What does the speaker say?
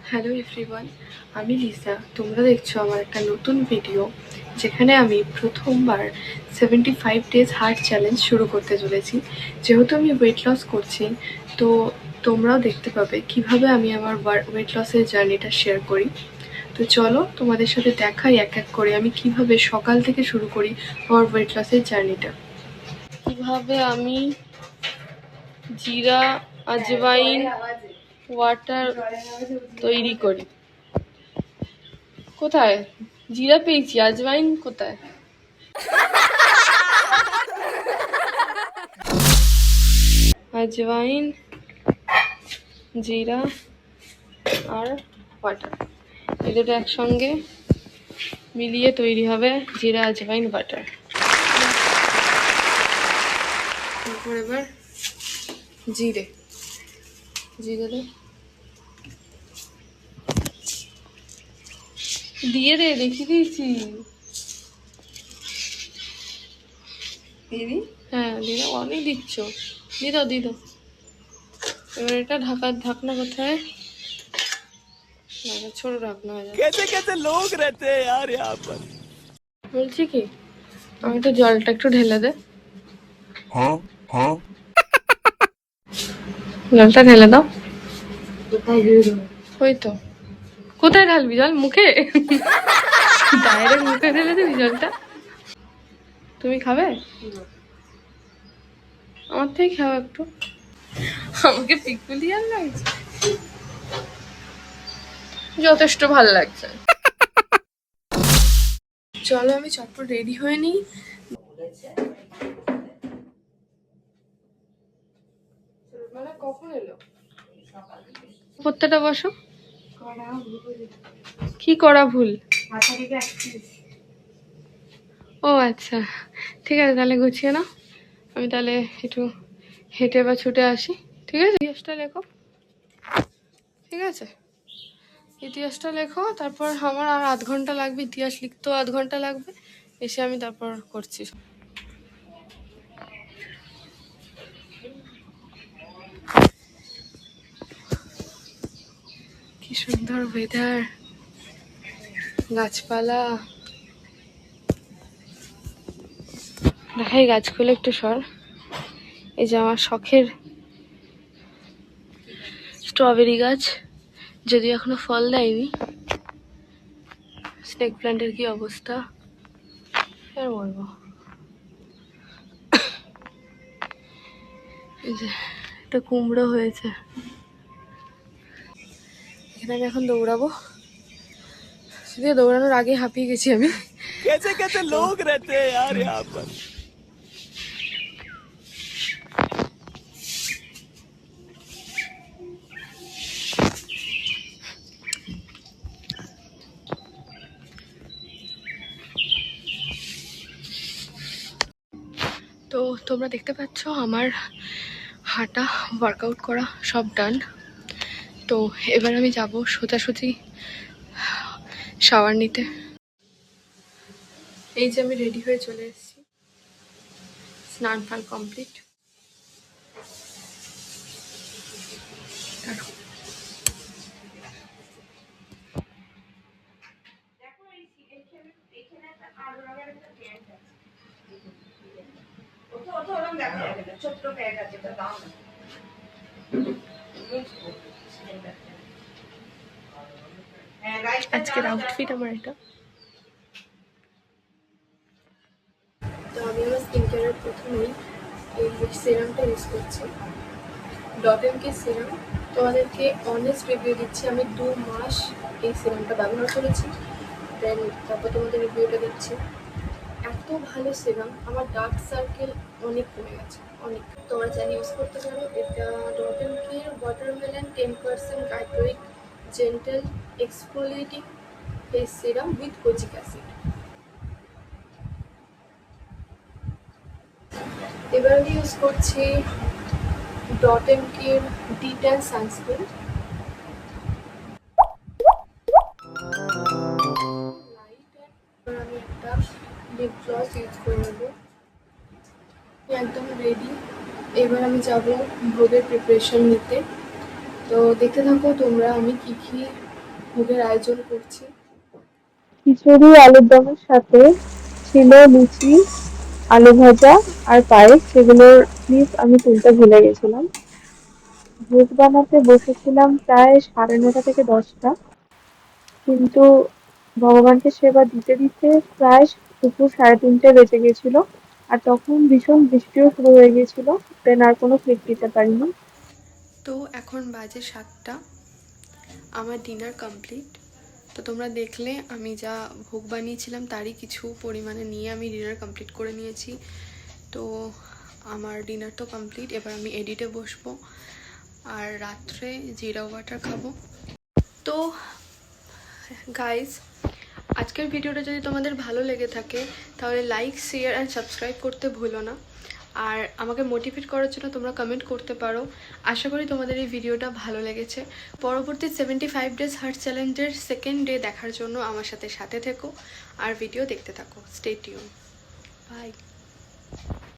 Hello everyone, আমি Lisa. তোমরা দেখছো আমার একটা নতুন ভিডিও, যেখানে আমি প্রথমবার 75 ডেজ হার্ট চ্যালেঞ্জ শুরু করতে চলেছি। যেহেতু আমি ওয়েট লস করছি, তো তোমরাও দেখতে পাবে কিভাবে আমি আমার ওয়েট লসের জার্নিটা শেয়ার করি। তো চলো তোমাদের সাথে দেখাই এক এক করে আমি কিভাবে সকাল থেকে শুরু করি আমার ওয়েট লসের জার্নিটা। কিভাবে আমি জিরা, আজওয়াইন ওয়াটার তৈরি করি। কোথায় জিরা পেয়েছি, আজওয়াইন কোথায়? আজওয়াইন, জিরা আর ওয়াটার, এই দুটো একসঙ্গে মিলিয়ে তৈরি হবে জিরা আজওয়াইন ওয়াটার। তারপর এবার জিরে জিরে দে, দিয়ে দে, দেখিয়ে দিয়েছি। হ্যাঁ দিদা, অনেক দিচ্ছ, দিদা দিদা। এবার এটা ঢাকনা কোথায়? ছোট ঢাকনা হয়ে যাবে। कैसे कैसे लोग रहते हैं यार यहाँ पर। বলছি কি, আমি তো জলটা একটু ঢেলে দে। हाँ हाँ জলটা ঢেলে দাও। ওই তো, কোথায় ঢালবি জল? মুখে? ডাইরেক্ট মুখে ঢেলে দিবি জলটা? তুমি খাবে? আমার থেকে খাও একটু। আমাকে পিকুলিয়ার লাগছে, যথেষ্ট ভালো লাগছে। চলো আমি চটপট রেডি হয়ে নিই। মানে কখন এলো? প্রত্যেকটা বসো। কি করা ভুল? ও আচ্ছা, ঠিক আছে, তাহলে গুছিয়ে নাও। আমি তাহলে একটু হেঁটে বা ছুটে আসি। ঠিক আছে, ইতিহাসটা লেখো। ঠিক আছে, ইতিহাসটা লেখো। তারপর আমার আর আধ ঘন্টা লাগবে, ইতিহাস লিখতেও আধ ঘন্টা লাগবে। এসে আমি তারপর করছি। কি সুন্দর ওয়েদার, গাছপালা। দেখাই গাছগুলো একটু সর। এই যে আমার শখের স্ট্রবেরি গাছ, যদিও এখনো ফল দেয়নি। স্নেক প্ল্যান্টের কি অবস্থা আর বলবো। এই যে একটা কুমড়ো হয়েছে, এখানে আমি এখন দৌড়াবো। যদিও দৌড়ানোর আগে হাঁপিয়ে গেছি আমি। कैसे कैसे लोग रहते हैं यार यहाँ पर। তো তোমরা দেখতে পাচ্ছ আমার হাঁটা, ওয়ার্কআউট করা সব ডান। তো এবার আমি যাব সোজাসুজি শাওয়ার নিতে। এই যে আমি রেডি হয়ে চলে এসেছি, স্নান ফান কমপ্লিট। আজকের আউটফিট আমার এটা। তো আমি আমার স্কিন কেয়ারের প্রথমেই এই সিরামটা ইউজ করছি, ডট এম কে সিরাম। তোমাদেরকে অনেস্ট রিভিউ দিচ্ছি, আমি 2 মাস এই সিরামটা ব্যবহার করেছি। দেন তারপর তোমাদের রিভিউটা দিচ্ছি। এত ভালো সিরাম, আমার ডার্ক সার্কেল অনেক কমে গেছে, অনেক। তোমরা চাইলে ইউজ করতে পারো। এটা ডট এম কে ওয়াটারমেলন 10% গাইড্রোইক gentle exfoliating face serum with kojic acid. এবার আমি ইউজ করছি Dot and Key detan sunscreen. আমি একটা লিপ গ্লস ইউজ করে নেবো। একদম রেডি। এবার আমি যাব ভোগের প্রিপারেশন নিতে। তো দেখতে থাকো তোমরা আমি কি কি ভোগের আয়োজন করছি। খিচুড়ি আলুর দমের সাথে ছিল লুচি, আলু ভাজা আর পায়েস, সেগুলোর ক্লিপ আমি তুলতে ভুলে গেছিলাম। ভোগ বানাতে বসেছিলাম প্রায় 9:30 থেকে 10টা, কিন্তু ভগবানকে সেবা দিতে দিতে প্রায় দুপুর 3:30 বেজে গেছিল। আর তখন ভীষণ বৃষ্টিও শুরু হয়ে গিয়েছিল, দেন আর কোনো ক্লিপ দিতে পারিনি। তো এখন বাজে 7টা, আমার ডিনার কমপ্লিট। তো তোমরা দেখলে আমি যা ভোগ বানিয়েছিলাম তারই কিছু পরিমাণে নিয়ে আমি ডিনার কমপ্লিট করে নিয়েছি। তো আমার ডিনার তো কমপ্লিট, এবার আমি এডিটে বসবো আর রাত্রে জিরা ওয়াটার খাবো। তো গাইজ, আজকের ভিডিওটা যদি তোমাদের ভালো লেগে থাকে তাহলে লাইক, শেয়ার অ্যান্ড সাবস্ক্রাইব করতে ভুলো না। আর আমাকে মোটিভেট করার জন্য তোমরা কমেন্ট করতে পারো। আশা করি তোমাদের এই ভিডিওটা ভালো লেগেছে। পরবর্তী 75 ডেজ হার্ট চ্যালেঞ্জের সেকেন্ড ডে দেখার জন্য আমার সাথে থেকো আর ভিডিও দেখতে থাকো। Stay tune. বাই।